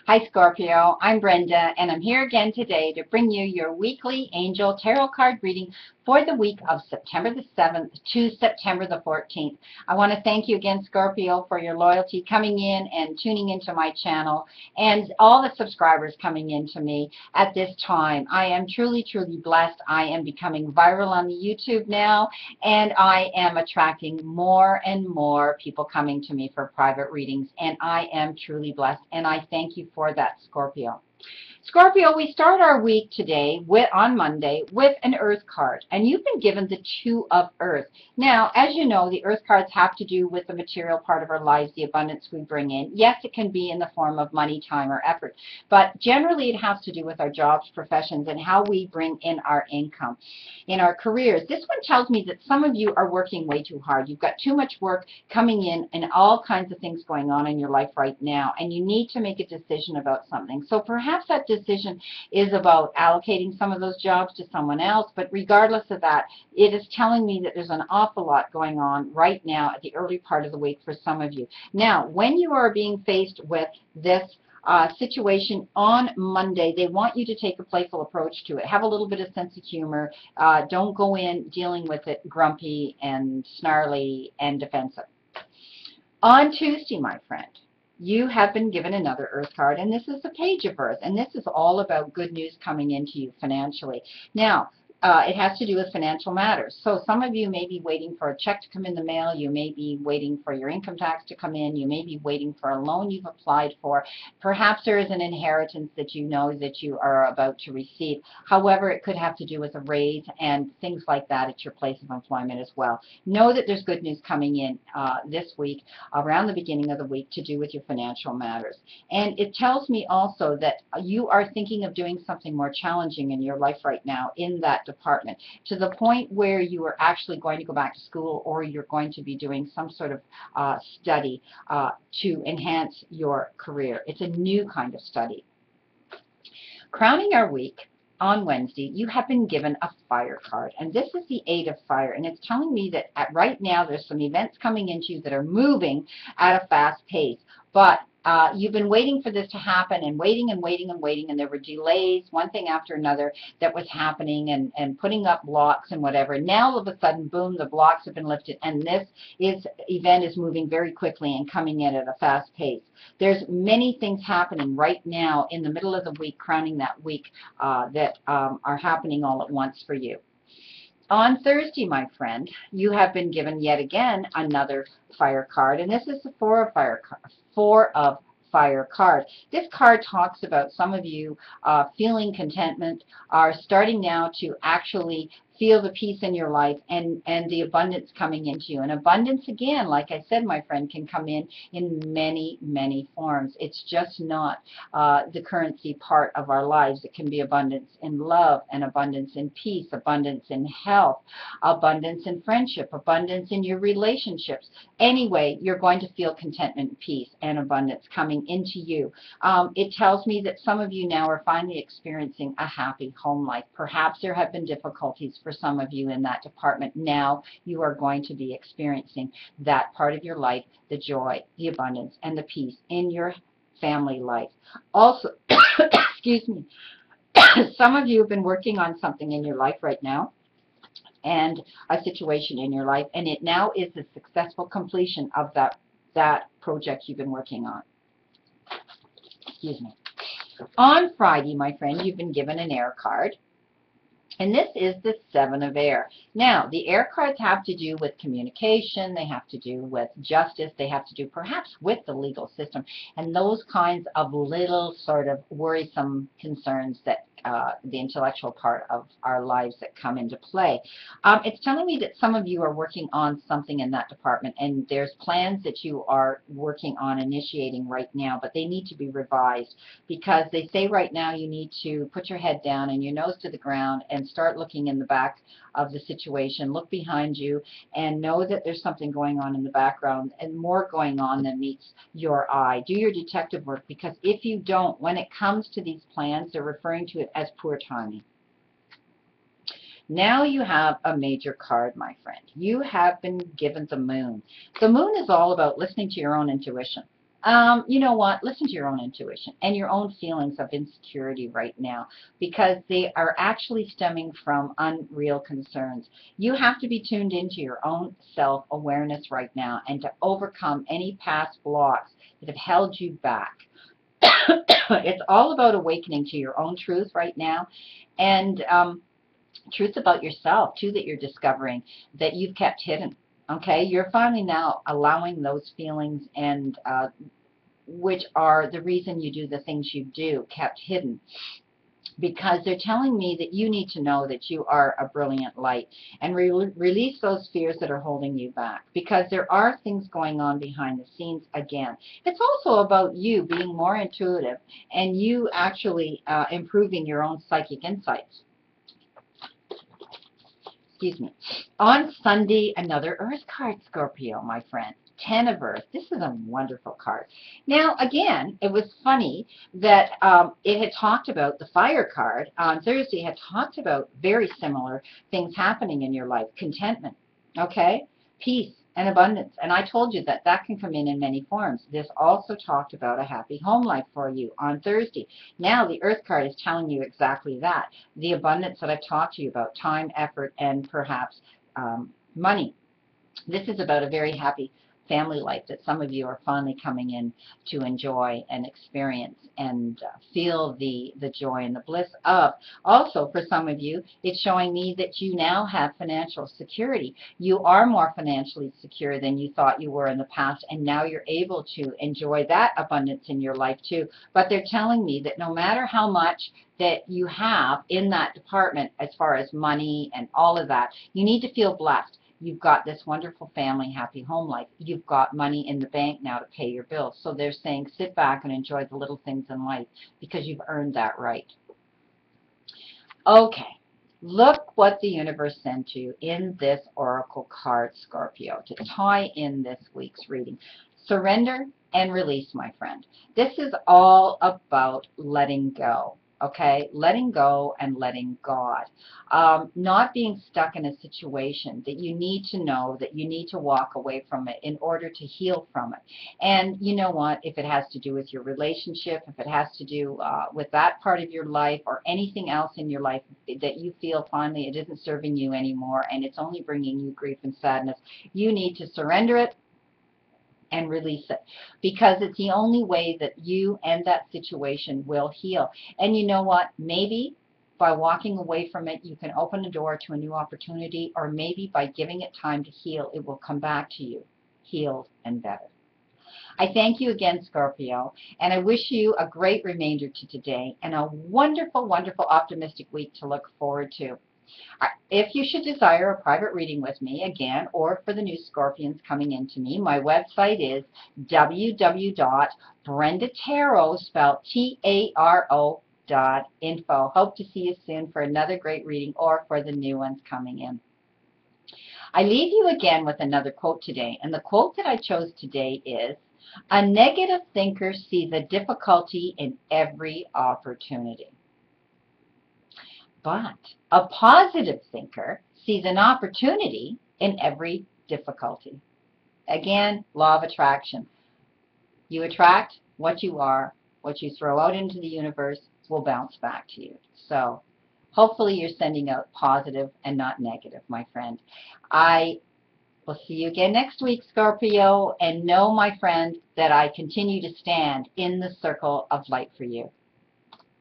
Hi Scorpio, I'm Brenda and I'm here again today to bring you your weekly angel tarot card reading for the week of September the 7th to September the 14th. I want to thank you again Scorpio for your loyalty coming in and tuning into my channel and all the subscribers coming in to me at this time. I am truly blessed. I am becoming viral on the YouTube now and I am attracting more and more people coming to me for private readings and I am truly blessed and I thank you for that, Scorpio. Scorpio, we start our week today on Monday with an Earth card, and you've been given the Two of Earth. Now, as you know, the Earth cards have to do with the material part of our lives, the abundance we bring in. Yes, it can be in the form of money, time, or effort, but generally it has to do with our jobs, professions, and how we bring in our income in our careers. This one tells me that some of you are working way too hard. You've got too much work coming in and all kinds of things going on in your life right now, and you need to make a decision about something. So perhaps that decision is about allocating some of those jobs to someone else, but regardless of that, it is telling me that there's an awful lot going on right now at the early part of the week for some of you. Now, when you are being faced with this situation on Monday, they want you to take a playful approach to it. Have a little bit of sense of humor. Don't go in dealing with it grumpy and snarly and defensive. On Tuesday, my friend, you have been given another Earth card, and this is the Page of Earth, and this is all about good news coming into you financially. Now, it has to do with financial matters. So some of you may be waiting for a check to come in the mail. You may be waiting for your income tax to come in. You may be waiting for a loan you've applied for. Perhaps there is an inheritance that you know that you are about to receive. However, it could have to do with a raise and things like that at your place of employment as well. Know that there's good news coming in this week, around the beginning of the week, to do with your financial matters. And it tells me also that you are thinking of doing something more challenging in your life right now in that department, to the point where you are actually going to go back to school, or you're going to be doing some sort of study to enhance your career. It's a new kind of study. Crowning our week, on Wednesday, you have been given a fire card, and this is the Eight of Fire, and it's telling me that right now there's some events coming into you that are moving at a fast pace, but you've been waiting for this to happen and waiting and waiting and waiting, and there were delays, one thing after another, that was happening and putting up blocks and whatever. Now all of a sudden, boom, the blocks have been lifted, and this event is moving very quickly and coming in at a fast pace. There's many things happening right now in the middle of the week, crowning that week, that are happening all at once for you. On Thursday, my friend, you have been given yet again another fire card, and this is the Four of Fire card. This card talks about some of you feeling contentment, are starting now to actually feel the peace in your life and the abundance coming into you. And abundance, again, like I said, my friend, can come in many, many forms. It's just not the currency part of our lives. It can be abundance in love and abundance in peace, abundance in health, abundance in friendship, abundance in your relationships. Anyway, you're going to feel contentment, peace, and abundance coming into you. It tells me that some of you now are finally experiencing a happy home life. Perhaps there have been difficulties for some of you in that department. Now you are going to be experiencing that part of your life, the joy, the abundance, and the peace in your family life. Also, excuse me, some of you have been working on something in your life right now, and a situation in your life, and it now is the successful completion of that project you've been working on. Excuse me. On Friday, my friend, you've been given an air card, and this is the Seven of Air. Now, the air cards have to do with communication, they have to do with justice, they have to do perhaps with the legal system, and those kinds of little sort of worrisome concerns that the intellectual part of our lives that come into play. It's telling me that some of you are working on something in that department, and there's plans that you are working on initiating right now, but they need to be revised, because they say right now you need to put your head down and your nose to the ground and start looking in the back of the situation. Look behind you and know that there's something going on in the background, and more going on than meets your eye. Do your detective work, because if you don't, when it comes to these plans, they're referring to it as poor timing. Now you have a major card, my friend. You have been given the Moon. The Moon is all about listening to your own intuition. You know what? Listen to your own intuition and your own feelings of insecurity right now, because they are actually stemming from unreal concerns. You have to be tuned into your own self-awareness right now and to overcome any past blocks that have held you back. It's all about awakening to your own truth right now, and truth about yourself too, that you're discovering that you've kept hidden. Okay, you're finally now allowing those feelings, and which are the reason you do the things you do, kept hidden, because they're telling me that you need to know that you are a brilliant light, and release those fears that are holding you back, because there are things going on behind the scenes again. It's also about you being more intuitive and you actually improving your own psychic insights. Excuse me. On Sunday, another Earth card, Scorpio, my friend. 10 of Earth. This is a wonderful card. Now, again, it was funny that it had talked about the Fire card on Thursday, had talked about very similar things happening in your life. Contentment, okay? Peace and abundance. And I told you that that can come in many forms. This also talked about a happy home life for you on Thursday. Now, the Earth card is telling you exactly that. The abundance that I've talked to you about, time, effort, and perhaps money. This is about a very happy family life that some of you are finally coming in to enjoy and experience and feel the joy and the bliss of. Also, for some of you, it's showing me that you now have financial security. You are more financially secure than you thought you were in the past, and now you're able to enjoy that abundance in your life too. But they're telling me that no matter how much that you have in that department as far as money and all of that, you need to feel blessed. You've got this wonderful family, happy home life. You've got money in the bank now to pay your bills. So they're saying sit back and enjoy the little things in life because you've earned that right. Okay, look what the universe sent you in this oracle card, Scorpio, to tie in this week's reading. Surrender and release, my friend. This is all about letting go. Okay, letting go and letting God. Not being stuck in a situation that you need to know that you need to walk away from it in order to heal from it. And you know what? If it has to do with your relationship, if it has to do with that part of your life or anything else in your life that you feel finally it isn't serving you anymore and it's only bringing you grief and sadness, you need to surrender it and release it, because it's the only way that you and that situation will heal. And you know what? Maybe by walking away from it, you can open the door to a new opportunity, or maybe by giving it time to heal, it will come back to you, healed and better. I thank you again, Scorpio, and I wish you a great remainder to today and a wonderful, wonderful, optimistic week to look forward to. If you should desire a private reading with me, again, or for the new Scorpions coming into me, my website is www.brendatarot, spelled TARO.info. Hope to see you soon for another great reading or for the new ones coming in. I leave you again with another quote today, and the quote that I chose today is, "A negative thinker sees a difficulty in every opportunity. But a positive thinker sees an opportunity in every difficulty." Again, law of attraction. You attract what you are. What you throw out into the universe will bounce back to you. So hopefully you're sending out positive and not negative, my friend. I will see you again next week, Scorpio, and know, my friend, that I continue to stand in the circle of light for you.